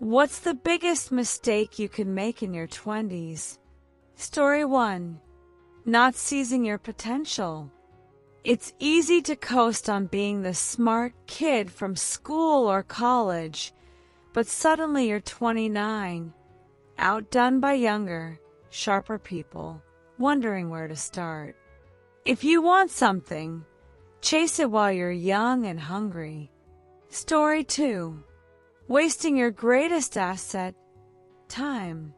What's the biggest mistake you can make in your 20s? Story 1. Not seizing your potential. It's easy to coast on being the smart kid from school or college, but suddenly you're 29, outdone by younger, sharper people, wondering where to start. If you want something, chase it while you're young and hungry. Story 2. Wasting your greatest asset, time.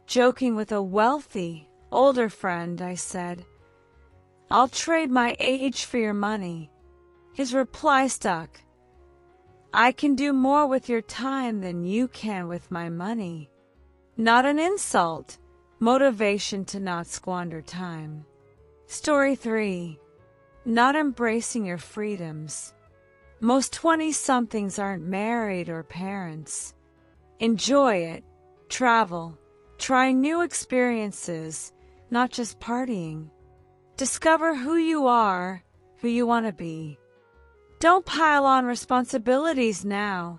Joking with a wealthy, older friend, I said, "I'll trade my age for your money." His reply stuck, "I can do more with your time than you can with my money." Not an insult, motivation to not squander time. Story 3. Not embracing your freedoms. Most 20-somethings aren't married or parents. Enjoy it, travel, try new experiences, not just partying. Discover who you are, who you want to be. Don't pile on responsibilities now.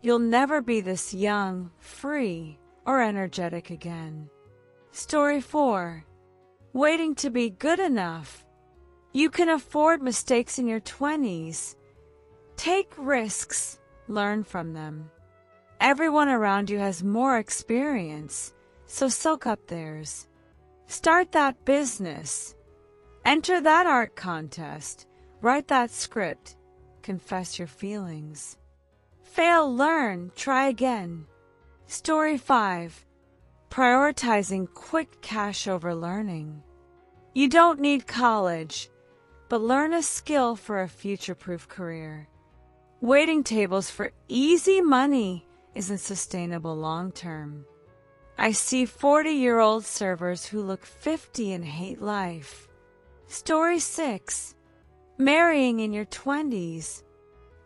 You'll never be this young, free, or energetic again. Story 4. Waiting to be good enough. You can afford mistakes in your 20s. Take risks, learn from them. Everyone around you has more experience, so soak up theirs. Start that business. Enter that art contest. Write that script. Confess your feelings. Fail, learn, try again. Story 5. Prioritizing quick cash over learning. You don't need college, but learn a skill for a future-proof career. Waiting tables for easy money isn't sustainable long-term. I see 40-year-old servers who look 50 and hate life. Story 6. Marrying in your 20s.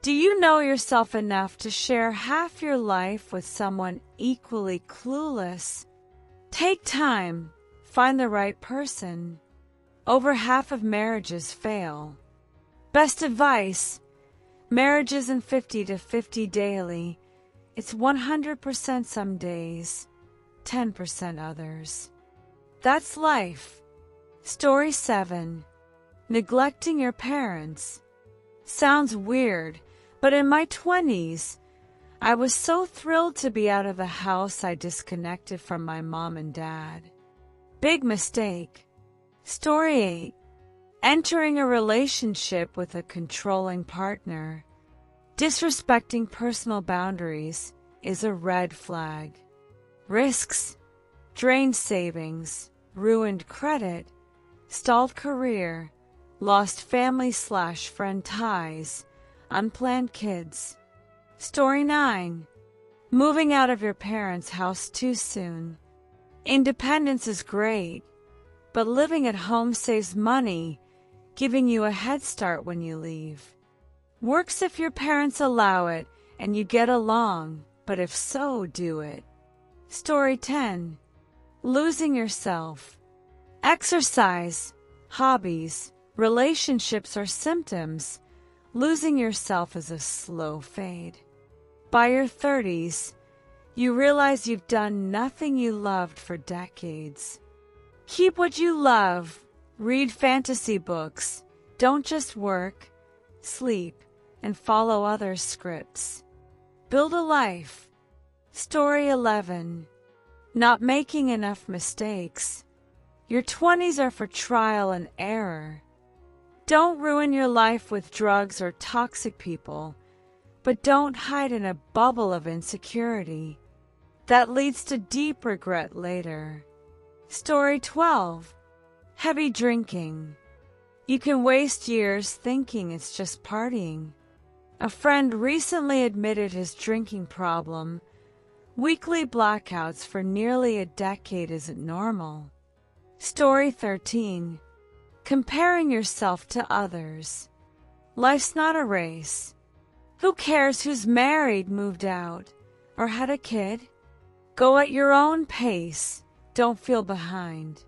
Do you know yourself enough to share half your life with someone equally clueless? Take time. Find the right person. Over half of marriages fail. Best advice: marriage isn't 50-50 daily. It's 100% some days, 10% others. That's life. Story 7. Neglecting your parents. Sounds weird, but in my 20s, I was so thrilled to be out of the house I disconnected from my mom and dad. Big mistake. Story 8. Entering a relationship with a controlling partner. Disrespecting personal boundaries is a red flag. Risks: drained savings, ruined credit, stalled career, lost family/friend ties, unplanned kids. Story 9. Moving out of your parents' house too soon. Independence is great, but living at home saves money, giving you a head start when you leave. Works if your parents allow it and you get along, but if so, do it. Story 10. Losing yourself. Exercise, hobbies, relationships are symptoms. Losing yourself is a slow fade. By your 30s, you realize you've done nothing you loved for decades. Keep what you love. Read fantasy books. Don't just work, sleep, and follow other scripts. Build a life. Story 11. Not making enough mistakes. Your 20s are for trial and error. Don't ruin your life with drugs or toxic people, but don't hide in a bubble of insecurity. That leads to deep regret later. Story 12. Heavy drinking. You can waste years thinking it's just partying. A friend recently admitted his drinking problem. Weekly blackouts for nearly a decade isn't normal. Story 13. Comparing yourself to others. Life's not a race. Who cares who's married, moved out, or had a kid? Go at your own pace. Don't feel behind.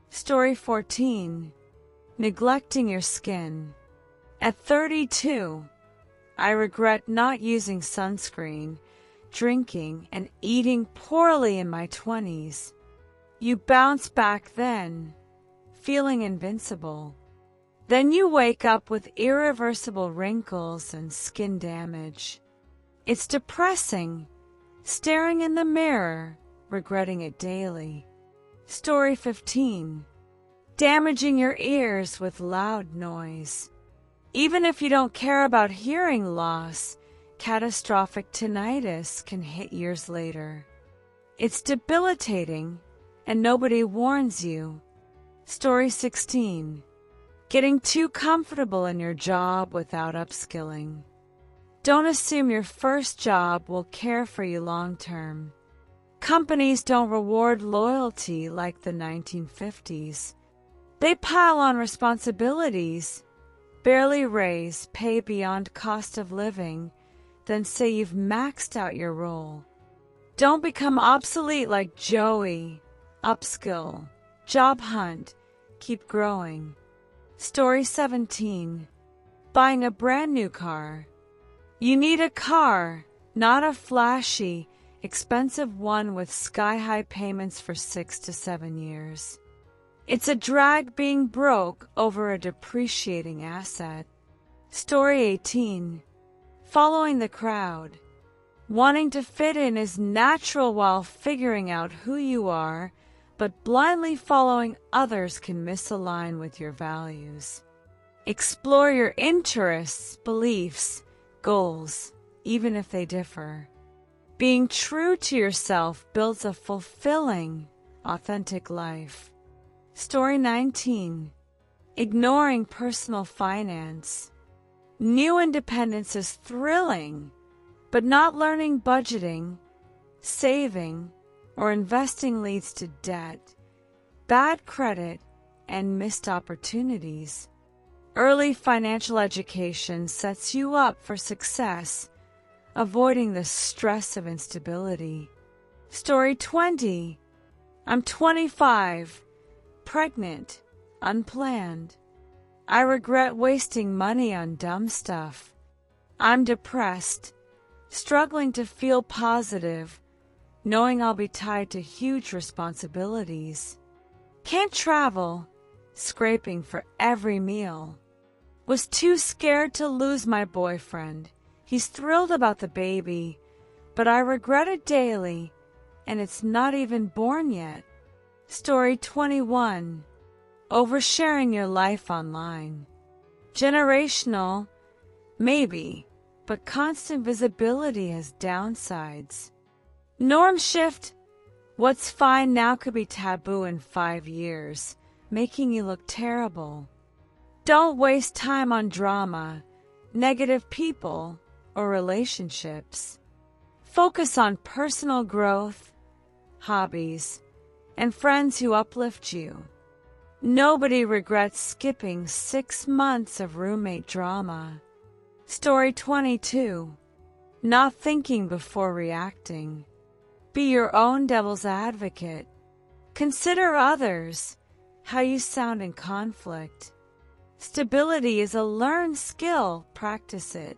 Story 14. Neglecting your skin. At 32, I regret not using sunscreen. drinking and eating poorly in my 20s. You bounce back then, feeling invincible. Then you wake up with irreversible wrinkles and skin damage. It's depressing, staring in the mirror, regretting it daily. Story 15. Damaging your ears with loud noise. Even if you don't care about hearing loss, catastrophic tinnitus can hit years later. It's debilitating, and nobody warns you. Story 16. Getting too comfortable in your job without upskilling. Don't assume your first job will care for you long term. Companies don't reward loyalty like the 1950s. They pile on responsibilities, barely raise pay beyond cost of living, then say you've maxed out your role. Don't become obsolete like Joey. Upskill. Job hunt. Keep growing. Story 17. Buying a brand new car. You need a car, not a flashy, expensive one with sky-high payments for 6 to 7 years. It's a drag being broke over a depreciating asset. Story 18. Following the crowd. Wanting to fit in is natural while figuring out who you are, but blindly following others can misalign with your values. Explore your interests, beliefs, goals, even if they differ. Being true to yourself builds a fulfilling, authentic life. Story 19. Ignoring personal finance. New independence is thrilling, but not learning budgeting, saving, or investing leads to debt, bad credit, and missed opportunities. Early financial education sets you up for success, avoiding the stress of instability. Story 20. I'm 25, pregnant, unplanned. I regret wasting money on dumb stuff. I'm depressed, struggling to feel positive, knowing I'll be tied to huge responsibilities. Can't travel, scraping for every meal. Was too scared to lose my boyfriend. He's thrilled about the baby, but I regret it daily, and it's not even born yet. Story 21. Oversharing your life online. Generational, maybe, but constant visibility has downsides. Norm shift. What's fine now could be taboo in 5 years, making you look terrible. Don't waste time on drama, negative people, or relationships. Focus on personal growth, hobbies, and friends who uplift you. Nobody regrets skipping 6 months of roommate drama. Story 22. Not thinking before reacting. Be your own devil's advocate. Consider others, how you sound in conflict. Stability is a learned skill, practice it.